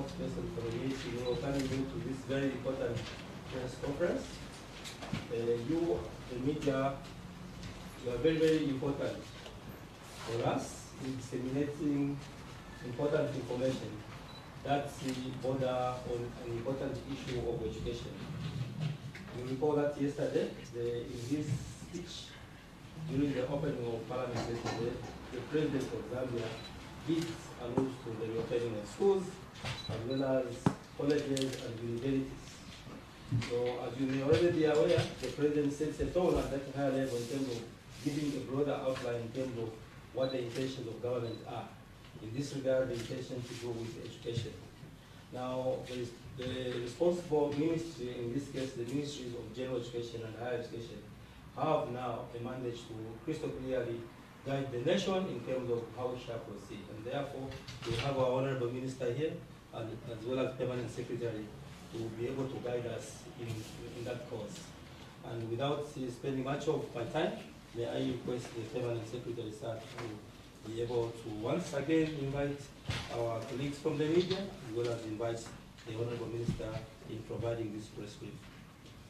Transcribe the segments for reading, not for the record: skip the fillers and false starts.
spokesperson for the ministry, coming into this very important press conference. You, the media, you are very, very important for us in disseminating important information that's the border on an important issue of education. You recall that yesterday, in his speech during the opening of Parliament yesterday, the President of Zambia did allude to the reopening of schools as well as colleges and universities. So, as you may already be aware, the President sets a tone at that higher level in terms of giving a broader outline in terms of what the intentions of government are. In this regard, the intention to do with education. Now, the responsible ministry, in this case, the Ministries of General Education and Higher Education, have now a mandate to crystal clearly guide the nation in terms of how we shall proceed. And therefore, we have our Honorable Minister here, and as well as Permanent Secretary, to be able to guide us in that course. And without spending much of my time, may I request the Permanent Secretary, sir, to be able to once again invite our colleagues from the media, as well as invite the Honorable Minister in providing this press brief.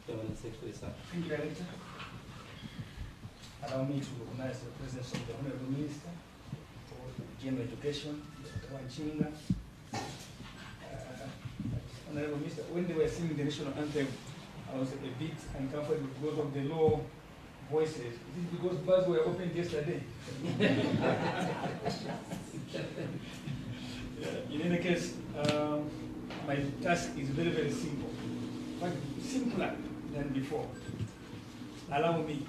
Permanent Secretary, sir. Thank you, Director. Allow me to recognize the presence of the Honorable Minister for General Education, Dr. Wanchinga. Honorable Minister, when they were singing the national anthem, I was a bit uncomfortable because of the low voices. Is it because bars were opened yesterday? In any case, my task is very, very simple, but simpler than before. Allow me,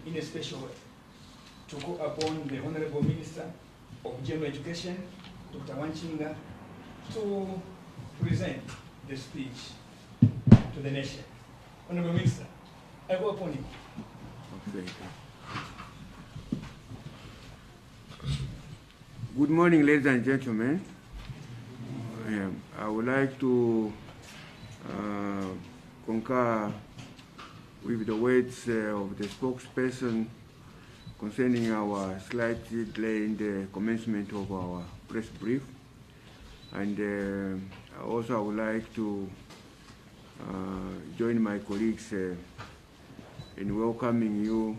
in a special way, to call upon the Honorable Minister of General Education, Dr. Wanchinga, to present the speech to the nation. Honorable Minister, I call upon you. Okay. Good morning, ladies and gentlemen. I would like to concur with the words of the spokesperson concerning our slight delay in the commencement of our press brief. And also I would like to join my colleagues in welcoming you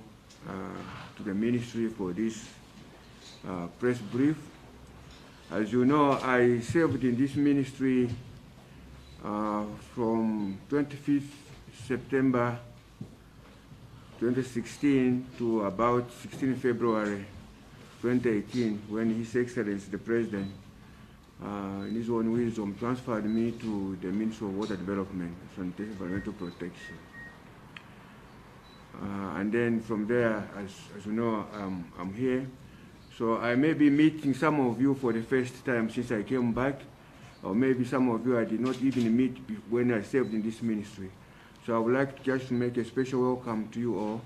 to the ministry for this press brief. As you know, I served in this ministry from 25th September 2016 to about 16 February 2018, when His Excellency the President, in his own wisdom, transferred me to the Ministry of Water Development, Sanitation, Environmental Protection. And then from there, as you know, I'm here. So I may be meeting some of you for the first time since I came back, or maybe some of you I did not even meet when I served in this ministry. So I would like just to make a special welcome to you all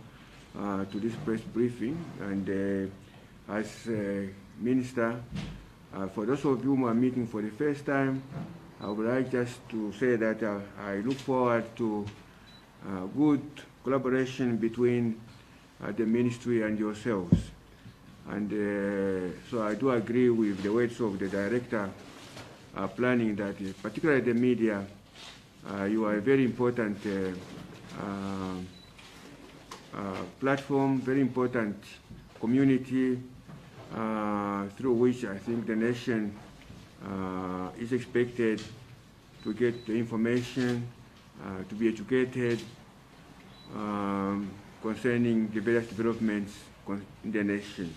to this press briefing. And as Minister, for those of you who are meeting for the first time, I would like just to say that I look forward to good collaboration between the ministry and yourselves. And so I do agree with the words of the Director Planning that particularly the media, you are a very important platform, very important community through which I think the nation is expected to get the information, to be educated concerning the various developments in the nation.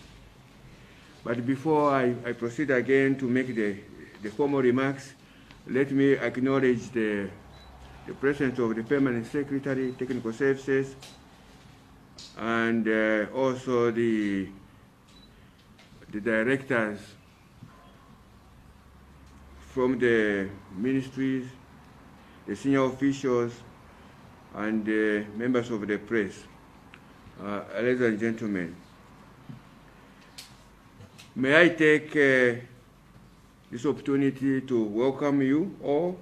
But before I proceed again to make the formal remarks, let me acknowledge the presence of the Permanent Secretary, Technical Services, and also the directors from the ministries, the senior officials, and the members of the press. Ladies and gentlemen, may I take this opportunity to welcome you all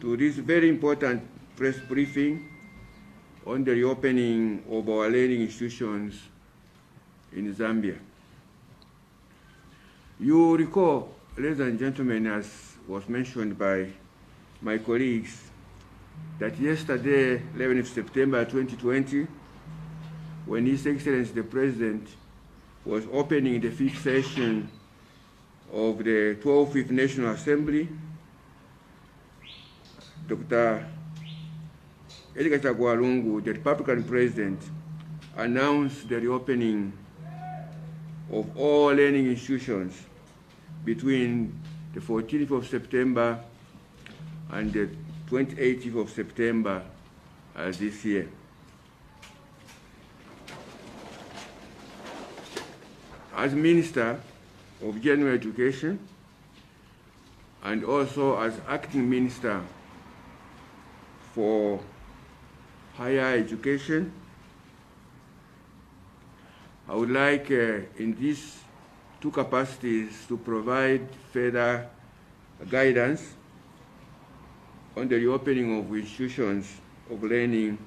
to this very important press briefing on the reopening of our learning institutions in Zambia. You recall, ladies and gentlemen, as was mentioned by my colleagues that yesterday, 11th September 2020, when His Excellency the President was opening the 5th session of the 12th National Assembly, Dr. Edgar Chagwa Lungu, the Republican President, announced the reopening of all learning institutions between the 14th of September and the 28th of September this year. As Minister of General Education and also as Acting Minister for Higher Education, I would like in these two capacities to provide further guidance on the reopening of institutions of learning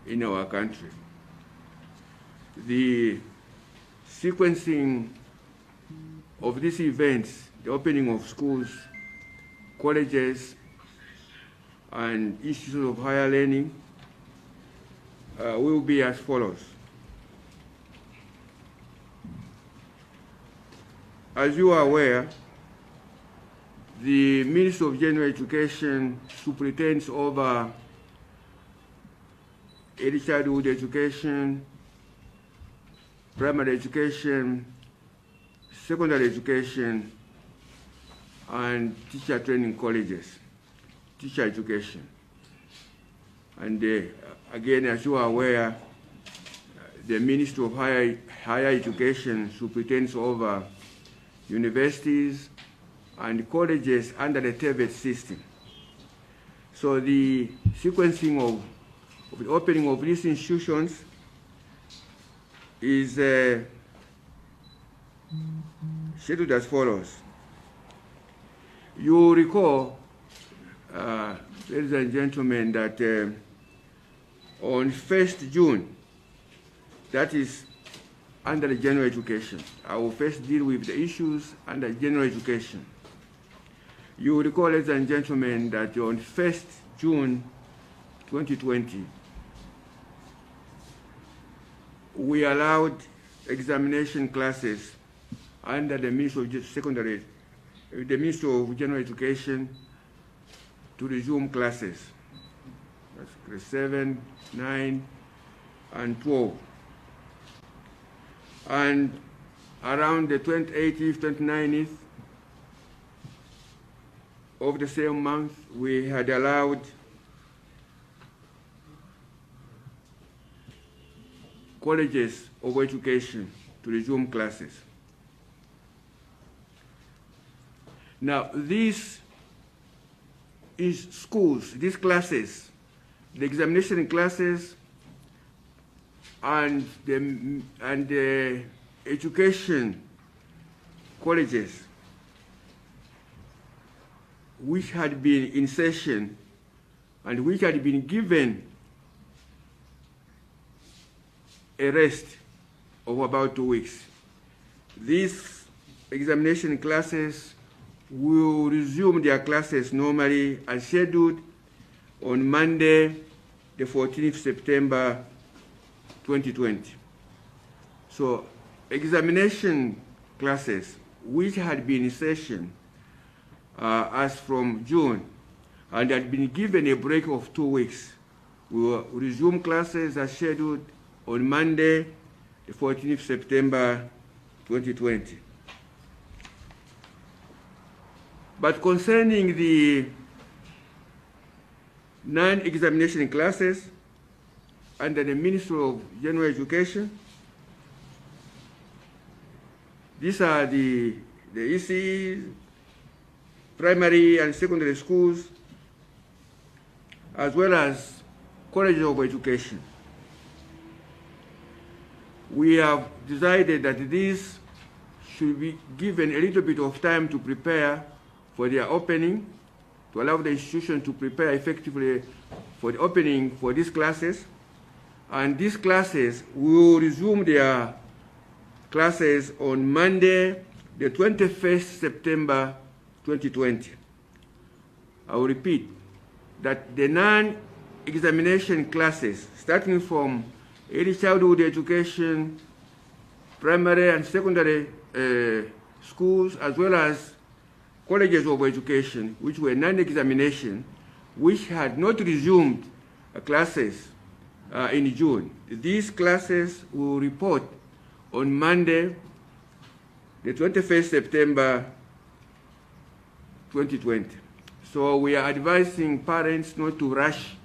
in our country. The sequencing of these events, the opening of schools, colleges, and institutions of higher learning will be as follows. As you are aware, the Minister of General Education superintends over early childhood education, primary education, secondary education, and teacher training colleges, teacher education. And again, as you are aware, the Ministry of Higher Education superintends over universities and colleges under the TVET system. So the sequencing of the opening of these institutions is scheduled as follows. You recall, ladies and gentlemen, that on 1st June, that is under the general education. I will first deal with the issues under general education. You will recall, ladies and gentlemen, that on 1st June 2020, we allowed examination classes under the Ministry of General Education to resume classes. That's grade 7, 9, and 12. And around the 28th, 29th of the same month, we had allowed colleges of education to resume classes. Now, these schools, these classes, the examination classes and the education colleges which had been in session and which had been given a rest of about 2 weeks. These examination classes will resume their classes normally as scheduled on Monday, the 14th September 2020. So examination classes which had been in session as from June and had been given a break of 2 weeks will resume classes as scheduled on Monday, the 14th September 2020. But concerning the non-examination classes under the Ministry of General Education, these are the ECEs, primary and secondary schools, as well as colleges of education. We have decided that these should be given a little bit of time to prepare for their opening, to allow the institution to prepare effectively for the opening for these classes. And these classes will resume their classes on Monday, the 21st September 2020. I will repeat, that the non-examination classes, starting from early childhood education, primary and secondary schools, as well as colleges of education, which were non-examination, which had not resumed classes in June. These classes will report on Monday, the 21st September 2020. So we are advising parents not to rush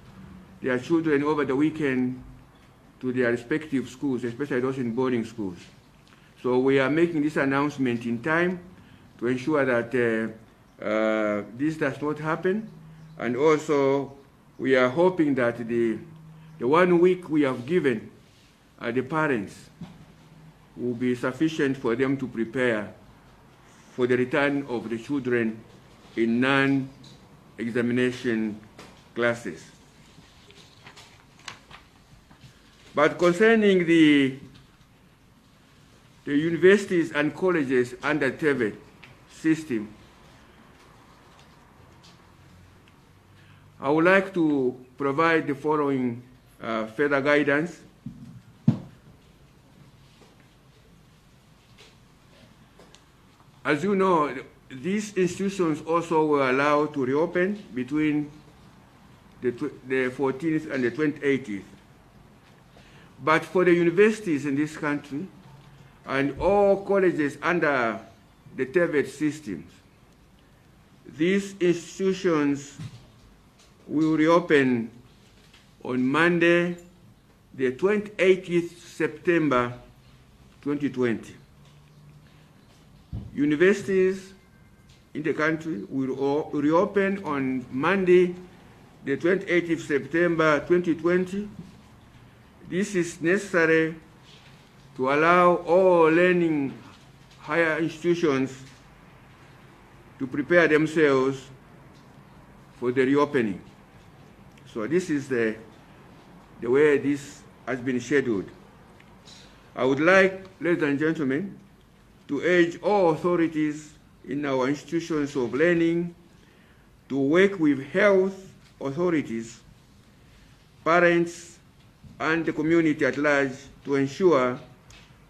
their children over the weekend to their respective schools, especially those in boarding schools. So we are making this announcement in time to ensure that this does not happen. And also, we are hoping that the 1 week we have given the parents will be sufficient for them to prepare for the return of the children in non-examination classes. But concerning the universities and colleges under TVET system, I would like to provide the following further guidance. As you know, these institutions also were allowed to reopen between the 14th and the 28th. But for the universities in this country and all colleges under the TVET systems, these institutions will reopen on Monday, the 28th September 2020. Universities in the country will reopen on Monday, the 28th September 2020. This is necessary to allow all learning higher institutions to prepare themselves for the reopening. So this is the way this has been scheduled. I would like, ladies and gentlemen, to urge all authorities in our institutions of learning to work with health authorities, parents, and the community at large to ensure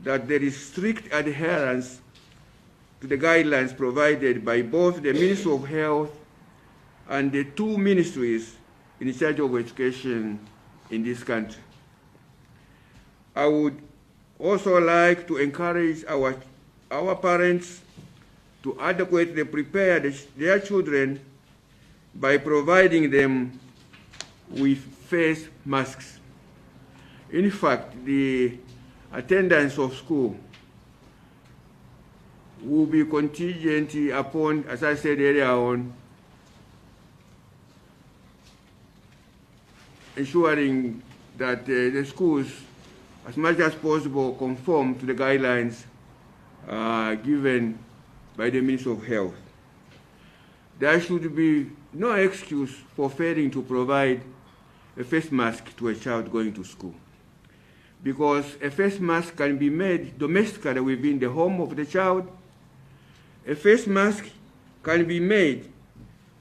that there is strict adherence to the guidelines provided by both the Ministry of Health and the two ministries in charge of education in this country. I would also like to encourage our parents to adequately prepare their children by providing them with face masks. In fact, the attendance of school will be contingent upon, as I said earlier on, ensuring that the schools, as much as possible, conform to the guidelines given by the Ministry of Health. There should be no excuse for failing to provide a face mask to a child going to school, because a face mask can be made domestically within the home of the child. A face mask can be made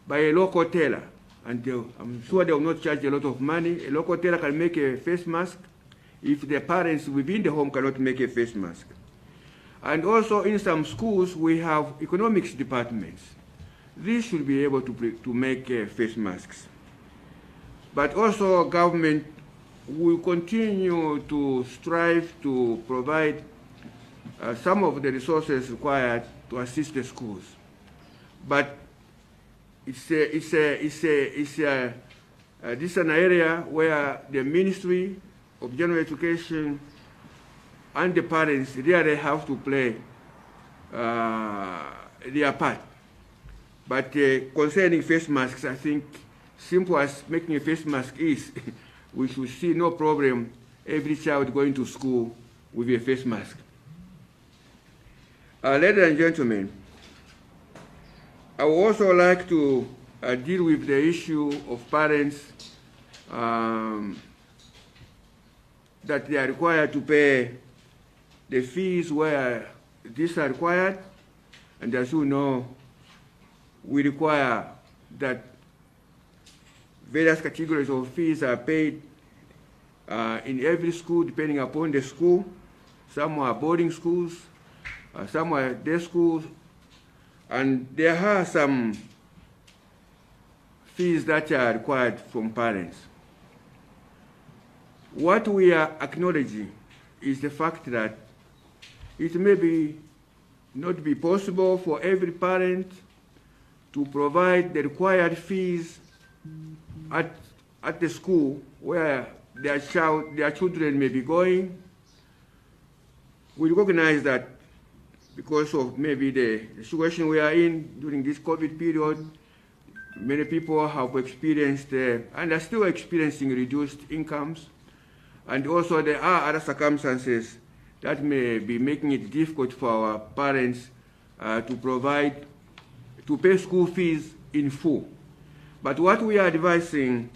by a local tailor, and I'm sure they will not charge a lot of money. A local tailor can make a face mask if the parents within the home cannot make a face mask. And also in some schools, we have economics departments. These should be able to make face masks. But also government will continue to strive to provide some of the resources required to assist the schools. But this is an area where the Ministry of General Education and the parents really have to play their part. But concerning face masks, I think simple as making a face mask is, we should see no problem every child going to school with a face mask. Ladies and gentlemen, I would also like to deal with the issue of parents that they are required to pay the fees where these are required. And as you know, we require that various categories of fees are paid in every school depending upon the school. Some are boarding schools, some are day schools, and there are some fees that are required from parents. What we are acknowledging is the fact that it may not be possible for every parent to provide the required fees at the school where their children may be going. We recognize that because of maybe the situation we are in during this COVID period, many people have experienced and are still experiencing reduced incomes. And also there are other circumstances that may be making it difficult for our parents to pay school fees in full. But what we are advising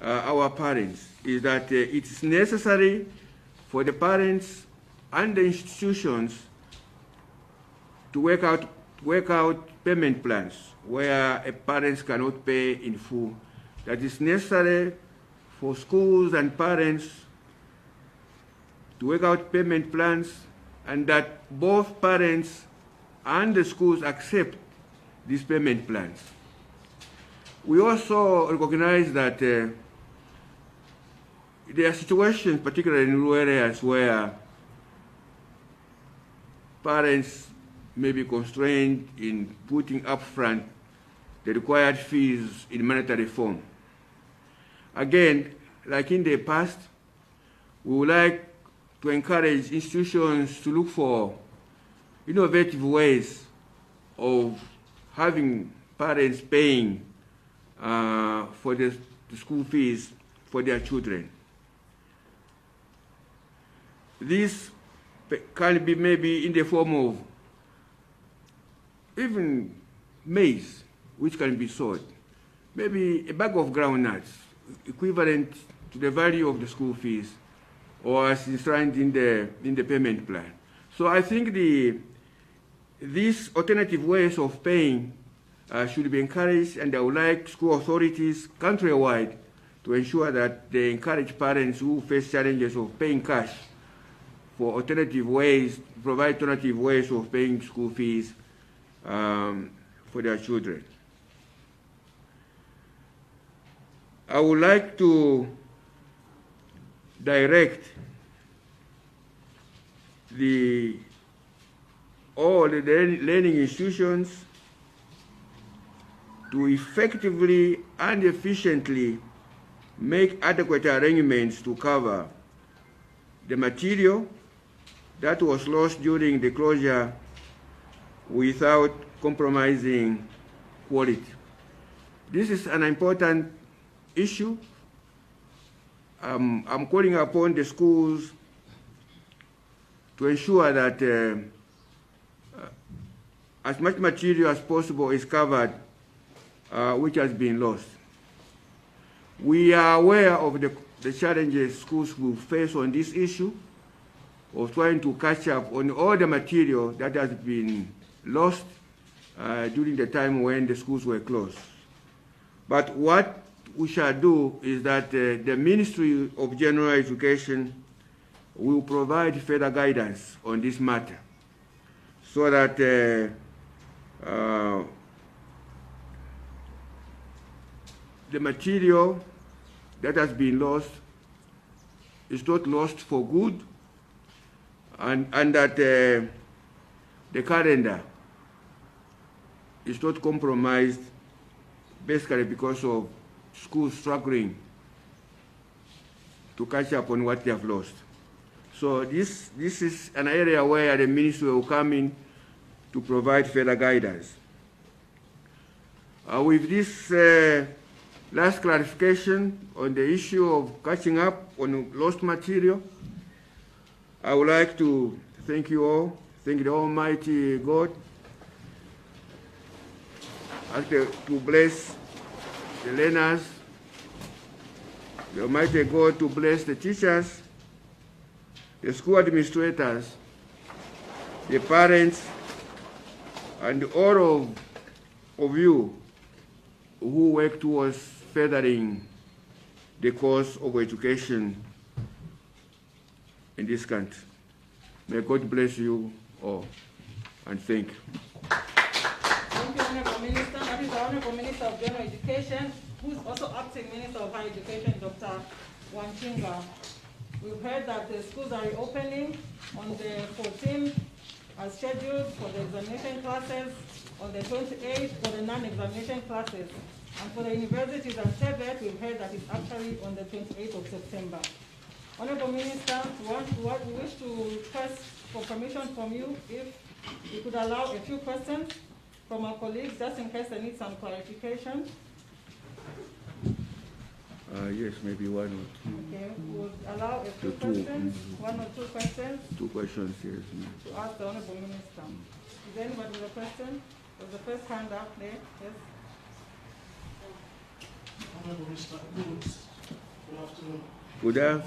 our parents is that it's necessary for the parents and the institutions to work out payment plans where parents cannot pay in full. That is necessary for schools and parents to work out payment plans, and that both parents and the schools accept these payment plans. We also recognize that there are situations, particularly in rural areas, where parents may be constrained in putting upfront the required fees in monetary form. Again, like in the past, we would like to encourage institutions to look for innovative ways of having parents paying for the school fees for their children. This can be maybe in the form of even maize, which can be sold, maybe a bag of groundnuts, equivalent to the value of the school fees, or as enshrined in the payment plan. So I think these alternative ways of paying should be encouraged, and I would like school authorities countrywide to ensure that they encourage parents who face challenges of paying cash for alternative ways, provide alternative ways of paying school fees for their children. I would like to direct all the learning institutions to effectively and efficiently make adequate arrangements to cover the material that was lost during the closure without compromising quality. This is an important issue. I'm calling upon the schools to ensure that as much material as possible is covered which has been lost. We are aware of the challenges schools will face on this issue of trying to catch up on all the material that has been lost during the time when the schools were closed. But what we shall do is that the Ministry of General Education will provide further guidance on this matter so that the material that has been lost is not lost for good, and that the calendar is not compromised basically because of schools struggling to catch up on what they have lost. So this is an area where the ministry will come in to provide further guidance. With this last clarification on the issue of catching up on lost material, I would like to thank you all, thank the Almighty God, ask to bless the learners, the Almighty God to bless the teachers, the school administrators, the parents, and all of you who work towards furthering the course of education in this country. May God bless you all, and thank you. Thank you, Honorable Minister. That is the Honorable Minister of General Education, who is also acting Minister of Higher Education, Dr. Wanchinga. We've heard that the schools are reopening on the 14th as scheduled for the examination classes, on the 28th for the non-examination classes. And for the universities and TVET, we've heard that it's actually on the 28th of September. Honorable Minister, we wish to request for permission from you if you could allow a few questions from our colleagues, just in case they need some clarification. Yes, maybe one or two. Okay, we'll allow a few Two, questions, one or two questions, Two questions, yes. to ask the Honorable Minister. Is there anybody with a question? There's the first hand up there, yes? Honorable Mr. Good afternoon. Good afternoon.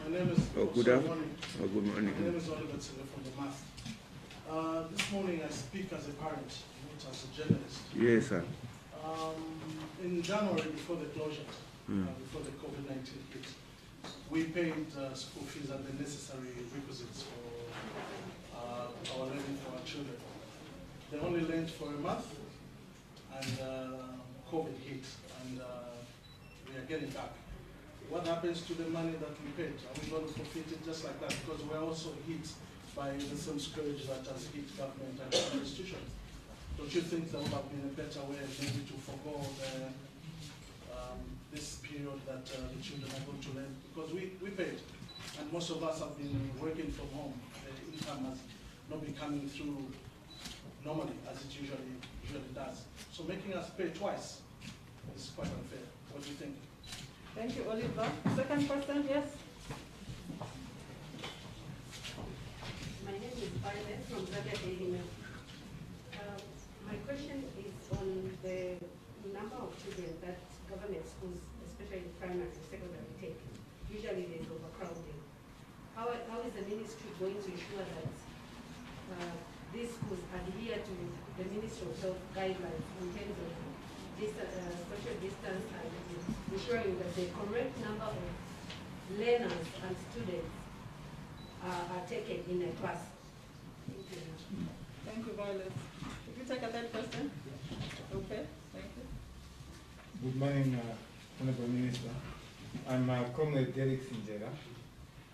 My name is Good sorry, afternoon. morning. Oh, good My morning. name is Oliver Tsele from the Mass. This morning I speak as a parent, not as a journalist. Yes, sir. In January, before the closure, before the COVID-19 hit, we paid school fees and the necessary requisites for our learning for our children. They only lent for a month, and COVID hit, and we are getting back. What happens to the money that we paid? Are we going to forfeit it just like that? Because we're also hit by the same scourge that has hit government and other institutions. Don't you think there would have been a better way maybe to forego this period that the children are going to learn? Because we paid, and most of us have been working from home. The income has not been coming through normally as it usually does. So making us pay twice is quite unfair. What do you think? Thank you, Oliver. Second question, yes? My name is Violet from Zambia Daily Mail. My question is on the number of children that government schools, especially primary and secondary, take. Usually there's overcrowding. How is the ministry going to ensure that these schools adhere to the Ministry of Health guidelines in terms of social distance and ensuring that the correct number of learners and students are taken in a class? Thank you. Thank you, Violet. If you take a third question? Okay, thank you. Good morning, Honorable Minister. I'm Comrade Derek Sinjera.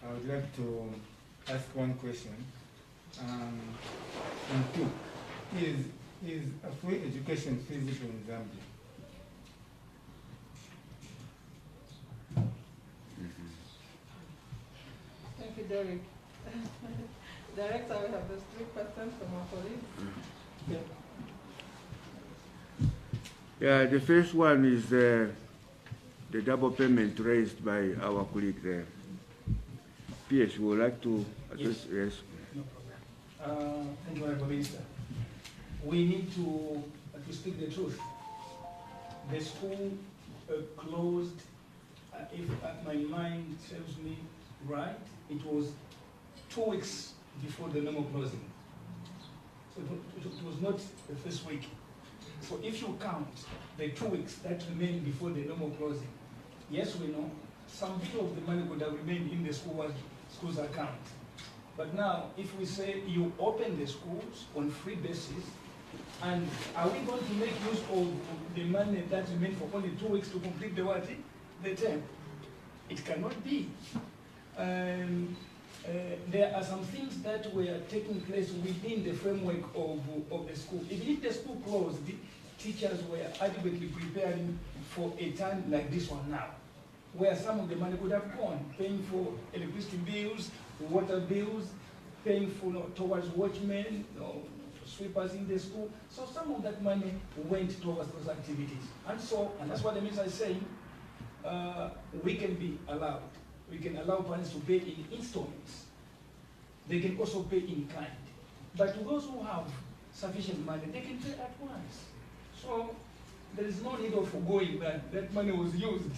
I would like to ask one question. And two, is a free education feasible in Zambia? Thank you, Derek. Director, we have those three questions from our colleagues. Yeah, the first one is the double payment raised by our colleague there. PS, we would like to address, yes. No problem. Thank you, Honorable Minister. We need to speak the truth. The school closed, if my mind serves me right, it was 2 weeks before the normal closing. So it was not the first week. So if you count the 2 weeks that remained before the normal closing, yes, we know some bit of the money would have remained in the school's account. But now, if we say you open the schools on free basis, and are we going to make use of the money that remained for only 2 weeks to complete the term? It cannot be. There are some things that were taking place within the framework of the school. Even if the school closed, the teachers were adequately preparing for a time like this one now, where some of the money could have gone, paying for electricity bills, water bills, paying for towards watchmen, sweepers in the school. So some of that money went towards those activities. And that's what the minister is saying, we can allow parents to pay in installments. They can also pay in kind. But to those who have sufficient money, they can pay at once. So there is no need of forgoing that. That money was used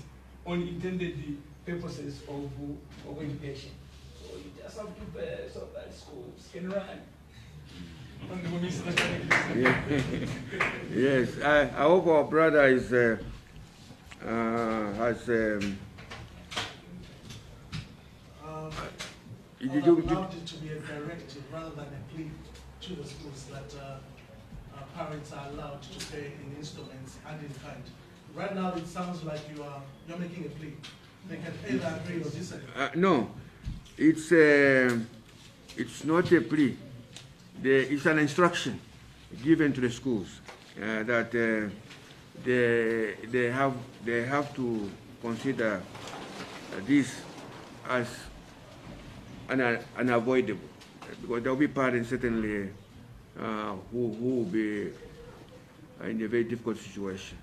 on intended purposes of education. So you just have to pay so that schools can run. Yes, I hope our brother is I would have loved it to be a directive rather than a plea to the schools that parents are allowed to pay in installments and in kind. Right now, it sounds like you're making a plea. They can either agree or disagree. No, it's not a plea. It's an instruction given to the schools that they have to consider this as unavoidable, because there will be parents certainly who will be in a very difficult situation.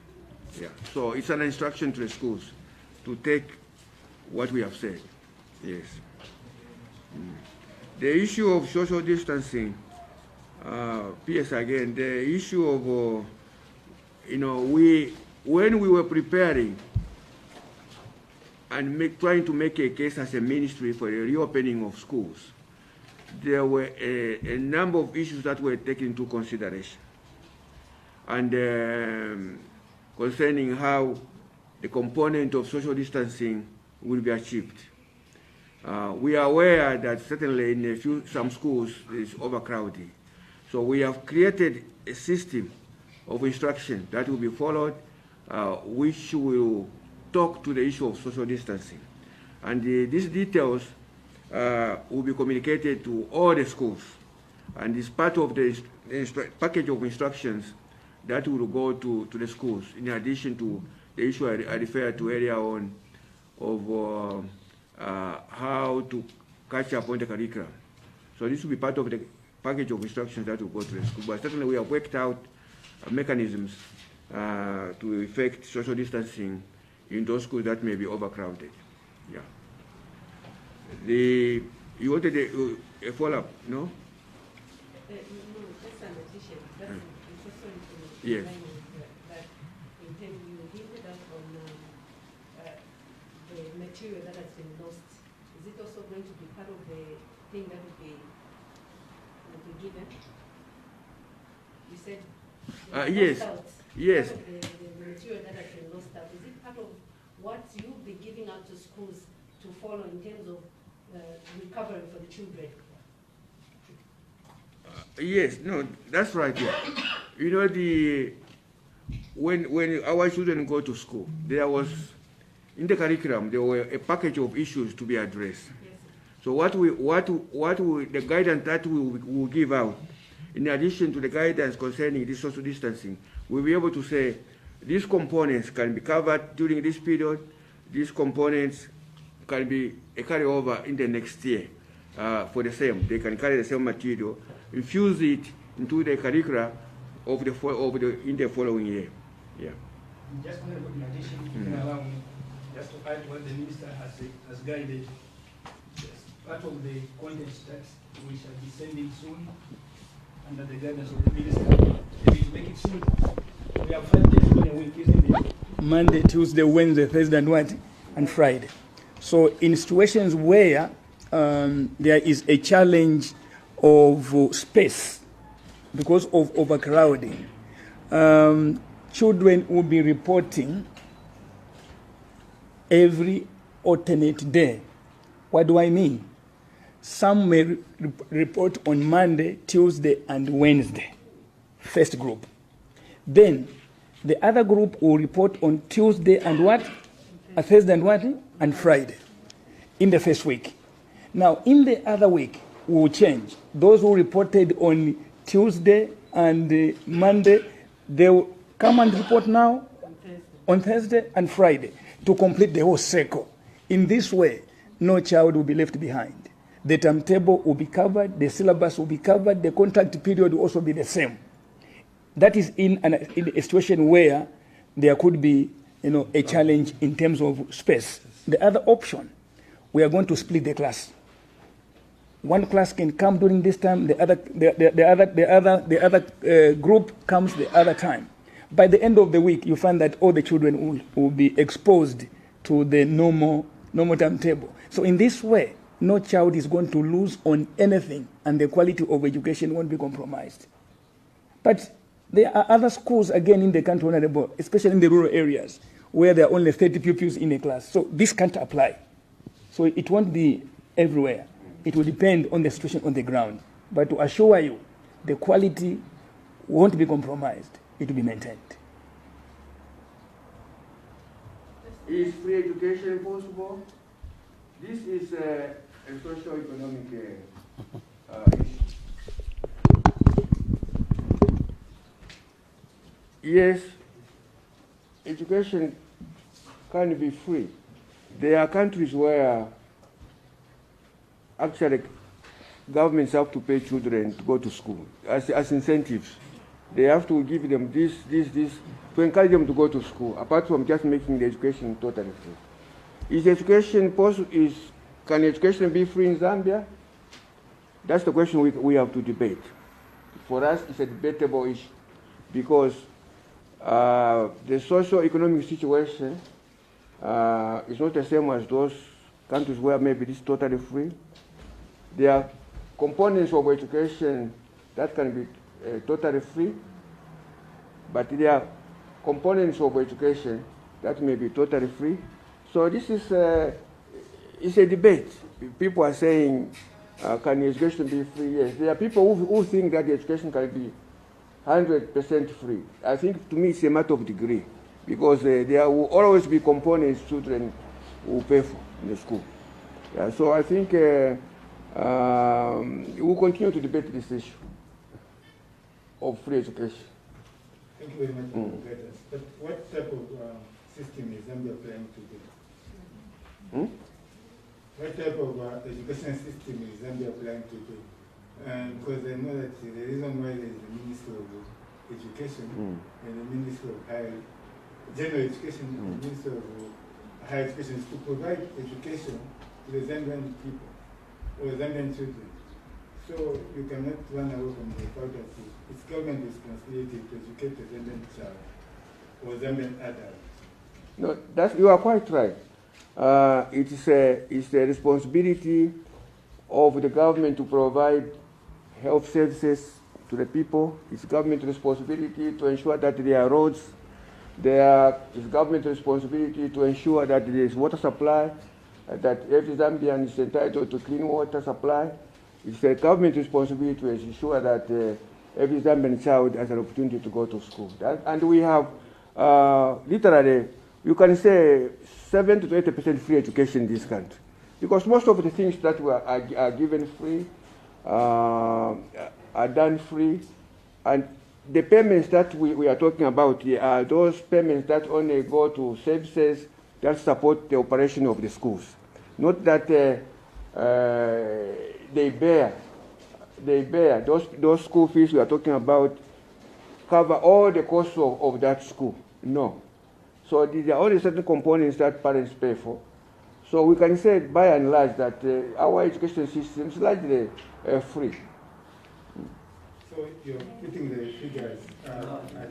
Yeah. So it's an instruction to the schools to take what we have said. Yes. The issue of social distancing, PS again, the issue of, when we were preparing and trying to make a case as a ministry for the reopening of schools, there were a number of issues that were taken into consideration. And concerning how the component of social distancing will be achieved. We are aware that certainly in some schools there is overcrowding. So we have created a system of instruction that will be followed, which will talk to the issue of social distancing. And these details will be communicated to all the schools. And it's part of the package of instructions that will go to the schools, in addition to the issue I referred to earlier on of how to catch up on the curriculum. So this will be part of the package of instructions that will go to the school. But certainly we have worked out mechanisms to effect social distancing in those schools that may be overcrowded. Yeah. You wanted a follow-up, no? No, just an addition. That's also to Yes. that intent you hinted us on the material that has been lost. Is it also going to be part of the thing that will be given? You said yes. Out. Yes. Part of the material that has been lost out. Is it part of what you'll be giving out to schools to follow in terms of recovery for the children? Yes, no, that's right. Yeah. You know, when our children go to school, there was, in the curriculum, there were a package of issues to be addressed. Yes. So the guidance that we will give out, in addition to the guidance concerning this social distancing, we'll be able to say these components can be covered during this period, these components can be a carryover in the next year for the same. They can carry the same material, infuse it into the curricula in the following year. Yeah. Just in addition, you can allow me just to add what the minister has guided. Yes. Part of the contents that we shall be sending soon under the guidance of the minister is to make it simple. We have 5 days in a week, isn't it? Monday, Tuesday, Wednesday, Thursday, and what? And Friday. So in situations where there is a challenge of space because of overcrowding, children will be reporting every alternate day. What do I mean? Some may report on Monday, Tuesday, and Wednesday, first group. Then the other group will report on Tuesday and what? Thursday and what? And Friday in the first week. Now, in the other week, we will change. Those who reported on Tuesday and Monday, they will come and report now on Thursday and Friday to complete the whole cycle. In this way, no child will be left behind. The timetable will be covered, the syllabus will be covered, the contract period will also be the same. That is in a situation where there could be, a challenge in terms of space. The other option, we are going to split the class. One class can come during this time, the other group comes the other time. By the end of the week, you find that all the children will be exposed to the normal timetable. So in this way, no child is going to lose on anything, and the quality of education won't be compromised. But there are other schools, again, in the country, Honorable, especially in the rural areas, where there are only 30 pupils in a class. So this can't apply. So it won't be everywhere. it will depend on the situation on the ground. But to assure you, the quality won't be compromised. It will be maintained. Is free education possible? This is a socio-economic issue. Yes, education can be free. There are countries where actually governments have to pay children to go to school as incentives. They have to give them this, to encourage them to go to school, apart from just making the education totally free. Is education can education be free in Zambia? That's the question we have to debate. For us, it's a debatable issue because the socio-economic situation is not the same as those countries where maybe this is totally free. There are components of education that can be totally free, but there are components of education that may be totally free. So this is it's a debate. People are saying, can education be free? Yes. There are people who think that the education can be 100% free. I think to me it's a matter of degree, because there will always be components children will pay for in the school. Yeah, so I think we'll continue to debate this issue of free education. Thank you very much for the guidance. But what type of system is Zambia planning to do? What type of education system is Zambia planning to do? Because I know that the reason why there is the Ministry of Education and the Ministry of General Education, and the Ministry of Higher Education is to provide education to the Zambian people or Zambian children. So you cannot run away from the fact that it's government responsibility to educate the Zambian child or Zambian adult. No, you are quite right. It's a responsibility of the government to provide health services to the people. It's government responsibility to ensure that there are roads. It's government responsibility to ensure that there is water supply, that every Zambian is entitled to clean water supply. It's a government responsibility to ensure that every Zambian child has an opportunity to go to school. And we have literally, you can say 70 to 80% free education in this country. Because most of the things that are given free are done free. And the payments that we are talking about here are those payments that only go to services that support the operation of the schools. Not that they bear those school fees we are talking about cover all the costs of that school. No. So there are only certain components that parents pay for. So we can say by and large that our education system is largely free. So you're putting the figures at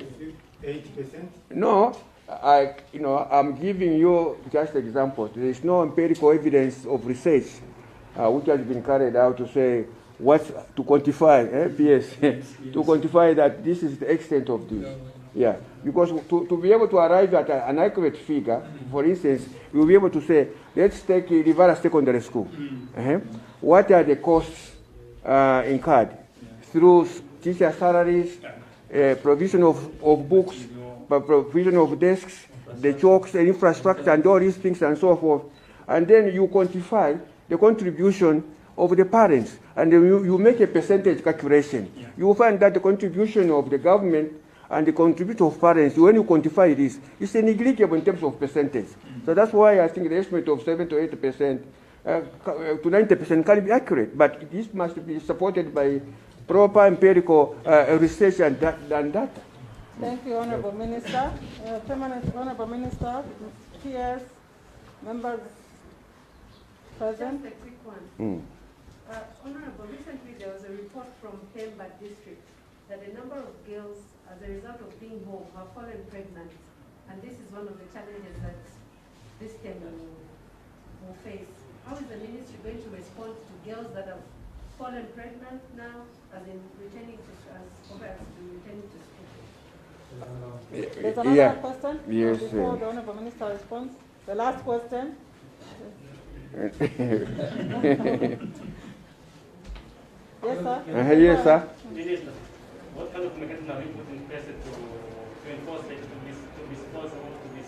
80%? No, I'm giving you just examples. There is no empirical evidence of research which has been carried out to say to quantify, to quantify that this is the extent of this. Yeah, because to be able to arrive at an accurate figure, for instance, we'll be able to say, let's take Rivara Secondary School. What are the costs incurred through teacher salaries, provision of books, provision of desks, the chalks, the infrastructure, and all these things and so forth. And then you quantify the contribution of the parents, and then you make a percentage calculation. You will find that the contribution of the government and the contribution of parents, when you quantify this, it's negligible in terms of percentage. So that's why I think the estimate of 7 to 80% to 90% can be accurate, but this must be supported by proper empirical research and data. Thank you, Honorable Minister. Permanent Honorable Minister, peers, members present. Just a quick one. Honorable, recently there was a report from Pemba District that a number of girls, as a result of being home, have fallen pregnant. And this is one of the challenges that this can will face. How is the ministry going to respond to girls that have fallen pregnant now, as in returning to school? There's another question? Yes. Before the Honorable Minister responds. The last question. Yes, sir. Yes, sir. Minister, what kind of mechanism have you put in place to enforce it, to be responsible, to be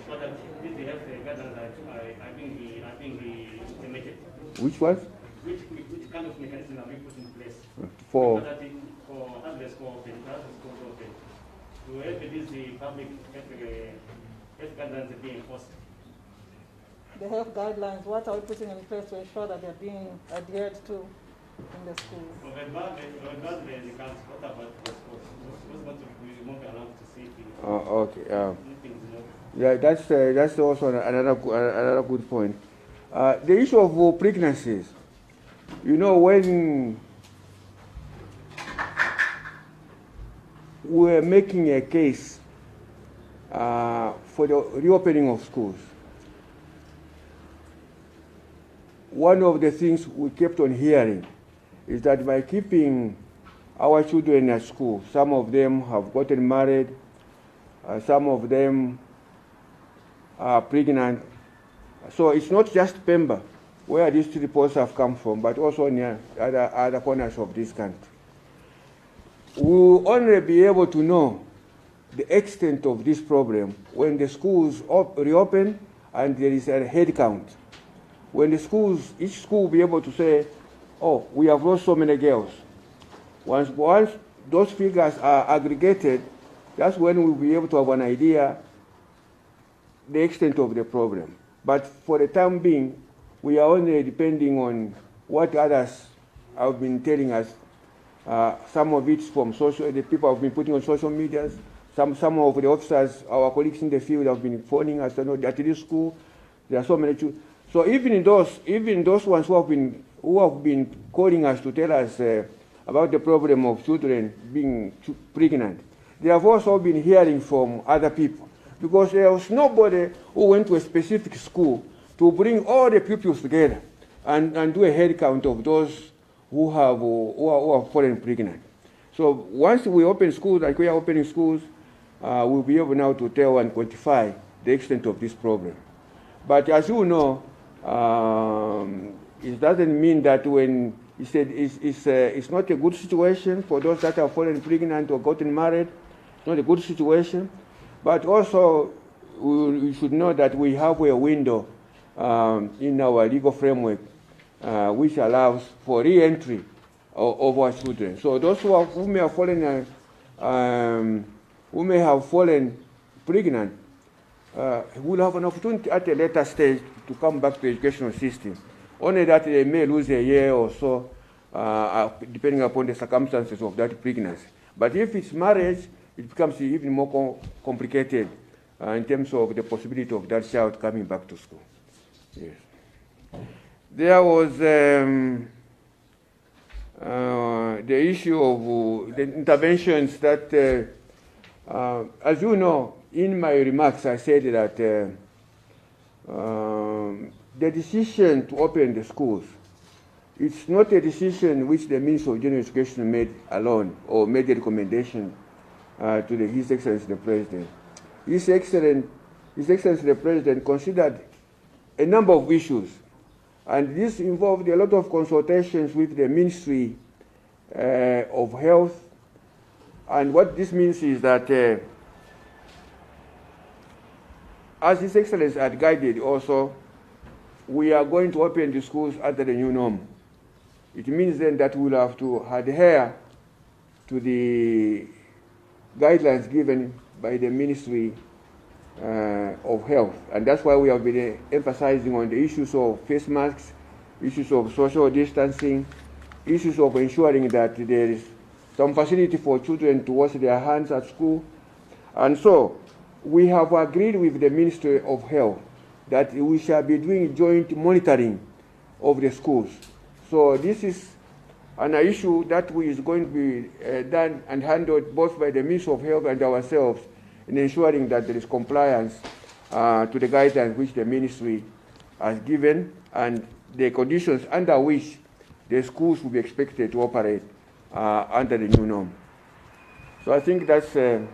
so that they have the guidelines that are being implemented? Which one? Which kind of mechanism have you put in place For others open, to help these public health guidelines being enforced? The health guidelines, what are we putting in place to ensure that they're being adhered to in the schools? Regardless, the council, what about the schools? What's going to be moving around to see if okay. anything is not? Yeah, that's also another good point. The issue of pregnancies. You know, when we're making a case for the reopening of schools, one of the things we kept on hearing is that by keeping our children at school, some of them have gotten married, some of them are pregnant. So it's not just Pemba where these reports have come from, but also near other corners of this country. We will only be able to know the extent of this problem when the schools reopen and there is a head count. When the schools, each school will be able to say, oh, we have lost so many girls. Once those figures are aggregated, that's when we'll be able to have an idea the extent of the problem. But for the time being, we are only depending on what others have been telling us. Some of it from the people have been putting on social media. Some of the officers, our colleagues in the field, have been phoning us. You know, at this school, there are so many children. So even those ones who have been calling us to tell us about the problem of children being pregnant, they have also been hearing from other people, because there was nobody who went to a specific school to bring all the pupils together and do a head count of those who are fallen pregnant. So once we open schools, like we are opening schools, we'll be able now to tell and quantify the extent of this problem. But as you know, it doesn't mean that when he said it's not a good situation for those that are fallen pregnant or gotten married. It's not a good situation. But also, we should know that we have a window in our legal framework which allows for re-entry of our children. So those who may have fallen pregnant will have an opportunity at a later stage to come back to the educational system. Only that they may lose a year or so, depending upon the circumstances of that pregnancy. But if it's marriage, it becomes even more complicated in terms of the possibility of that child coming back to school. Yes. There was the issue of the interventions that, as you know, in my remarks I said that the decision to open the schools, it's not a decision which the Minister of General Education made alone or made a recommendation to His Excellency the President. His Excellency the President considered a number of issues, and this involved a lot of consultations with the Ministry of Health. And what this means is that as His Excellency had guided also, we are going to open the schools under the new norm. It means then that we'll have to adhere to the guidelines given by the Ministry of Health. And that's why we have been emphasizing on the issues of face masks, issues of social distancing, issues of ensuring that there is some facility for children to wash their hands at school. And so we have agreed with the Ministry of Health that we shall be doing joint monitoring of the schools. So this is an issue that is going to be done and handled both by the Ministry of Health and ourselves in ensuring that there is compliance to the guidelines which the ministry has given and the conditions under which the schools will be expected to operate under the new norm. So I think that's the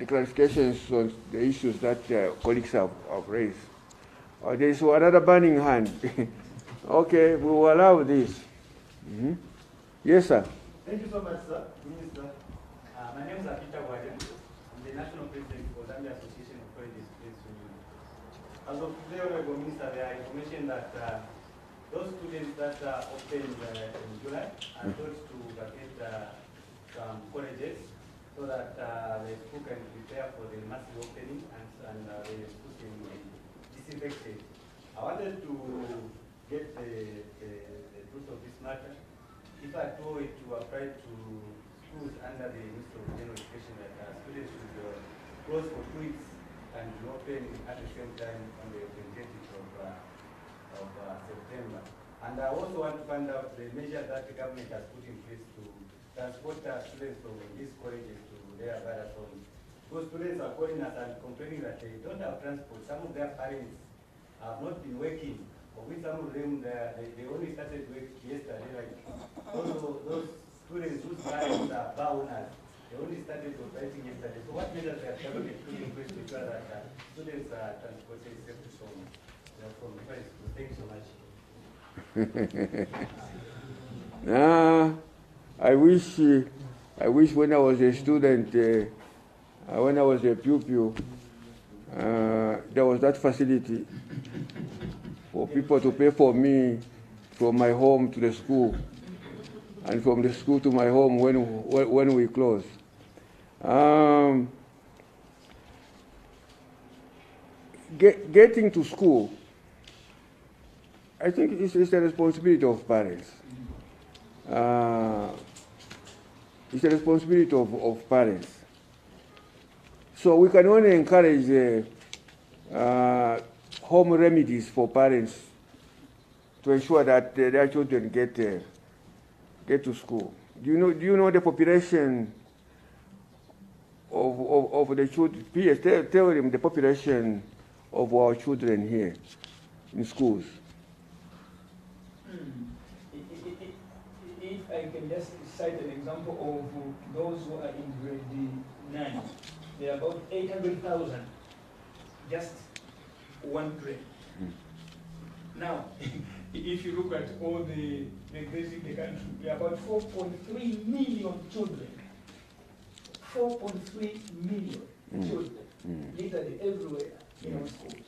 clarifications on the issues that colleagues have raised. There is another burning hand. Okay, we will allow this. Yes, sir. Thank you so much, sir. Minister. My name is Peter Warden. I'm the National President for Zambia Association of Colleges Students Union. As of today, Honorable Minister, there are information that those students that opened in July are told to vacate some colleges so that the school can prepare for the massive opening and the school can be disinfected. I wanted to get the truth of this matter. If I told it to apply to schools under the Ministry of General Education, that students should close for 2 weeks and open at the same time on the 28th of September. And I also want to find out the measure that the government has put in place to transport students from these colleges to their various homes. Those students are calling us and complaining that they don't have transport. Some of their parents have not been working. But with some of them, they only started work yesterday. Like those students whose parents are bar owners, they only started operating yesterday. So what measures are government putting in place to ensure that students are transported safely from the school? Thank you so much. I wish when I was a student, when I was a pupil, there was that facility for people to pay for me from my home to the school, and from the school to my home when we close. Getting to school, I think it's a responsibility of parents. It's a responsibility of parents. So we can only encourage home remedies for parents to ensure that their children get to school. Do you know the population of the children? Please tell them the population of our children here in schools. If I can just cite an example of those who are in grade 9, there are about 800,000, just one grade. Now, if you look at all the grades in the country, there are about 4.3 million children. 4.3 million children, literally everywhere in our schools.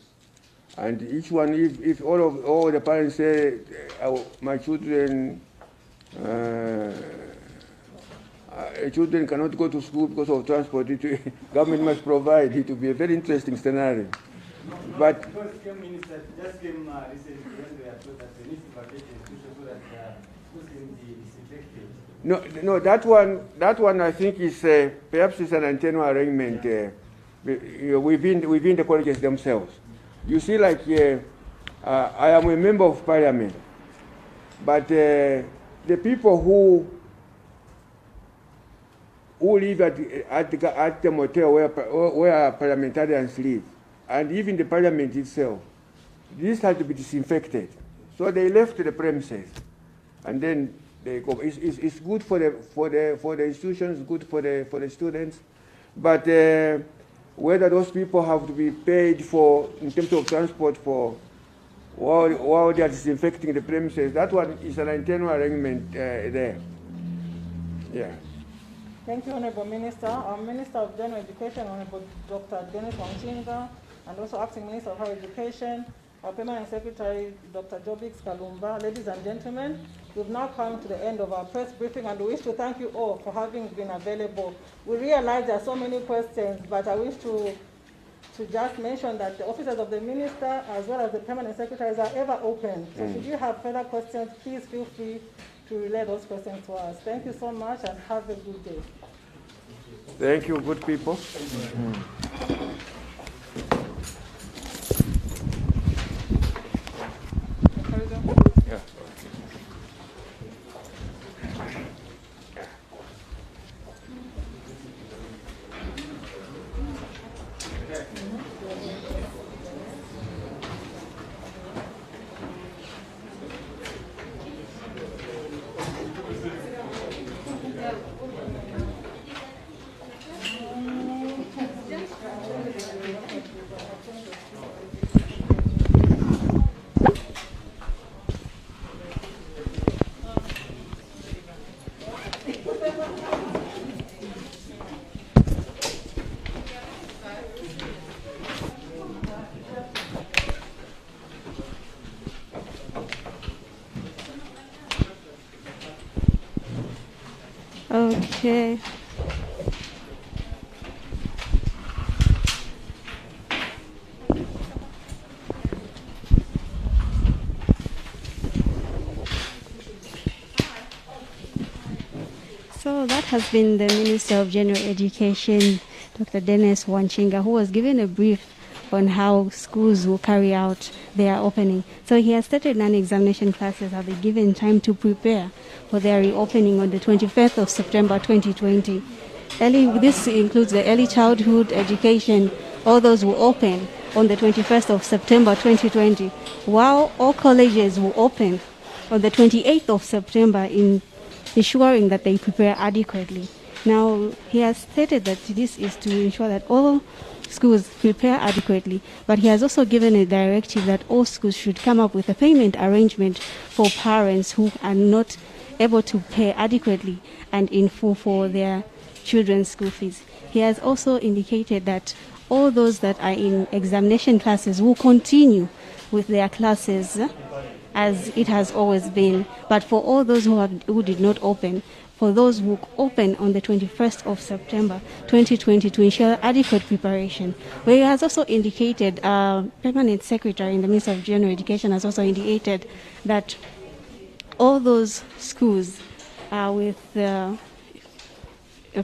And each one, if all the parents say, my children cannot go to school because of transport, government must provide. It will be a very interesting scenario. But because Minister just came recently when they are told that they need to vacate the institution so that schools can be disinfected. No, that one I think is perhaps it's an internal arrangement within the colleges themselves. You see, like I am a member of parliament, but the people who live at the motel where parliamentarians live, and even the parliament itself, this had to be disinfected. So they left the premises, and then they go. It's good for the institutions, good for the students, but whether those people have to be paid for in terms of transport for while they are disinfecting the premises, that one is an internal arrangement there. Yeah. Thank you, Honorable Minister. Our Minister of General Education, Honorable Dr. Dennis Wanchinga, and also Acting Minister of Higher Education, our Permanent Secretary, Dr. Jobix Kalumba. Ladies and gentlemen, we've now come to the end of our press briefing, and we wish to thank you all for having been available. We realize there are so many questions, but I wish to just mention that the officers of the Minister, as well as the Permanent Secretaries, are ever open. So should you have further questions, please feel free to relay those questions to us. Thank you so much, and have a good day. Thank you, good people. Yeah. Okay. So that has been the Minister of General Education, Dr. Dennis Wanchinga, who was given a brief on how schools will carry out their opening. So he has stated non-examination classes have been given time to prepare for their reopening on the 25th of September 2020. This includes the early childhood education. All those will open on the 21st of September 2020, while all colleges will open on the 28th of September, in ensuring that they prepare adequately. Now, he has stated that this is to ensure that all schools prepare adequately, but he has also given a directive that all schools should come up with a payment arrangement for parents who are not able to pay adequately and in full for their children's school fees. He has also indicated that all those that are in examination classes will continue with their classes as it has always been, but for all those who did not open, for those who open on the 21st of September 2020 to ensure adequate preparation. Where he has also indicated, Permanent Secretary in the Ministry of General Education has also indicated that all those schools with a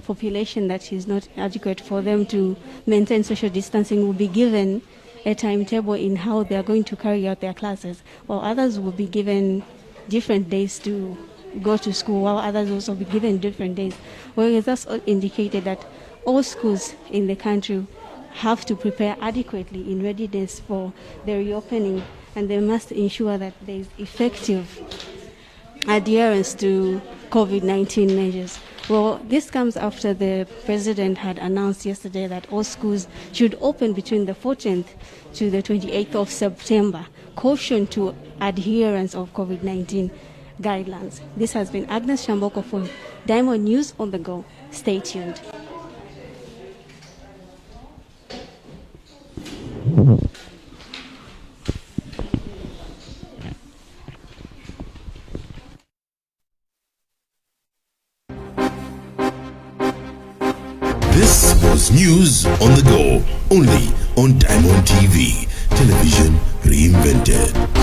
population that is not adequate for them to maintain social distancing will be given a timetable in how they are going to carry out their classes, while others will be given different days to go to school, while others will also be given different days. Well, it has also indicated that all schools in the country have to prepare adequately in readiness for the reopening, and they must ensure that there is effective adherence to COVID-19 measures. Well, this comes after the president had announced yesterday that all schools should open between the 14th to the 28th of September, caution to adherence of COVID-19 guidelines. This has been Agnes Shamboko for Diamond News on the Go. Stay tuned. This was News on the Go, only on Diamond TV, television reinvented.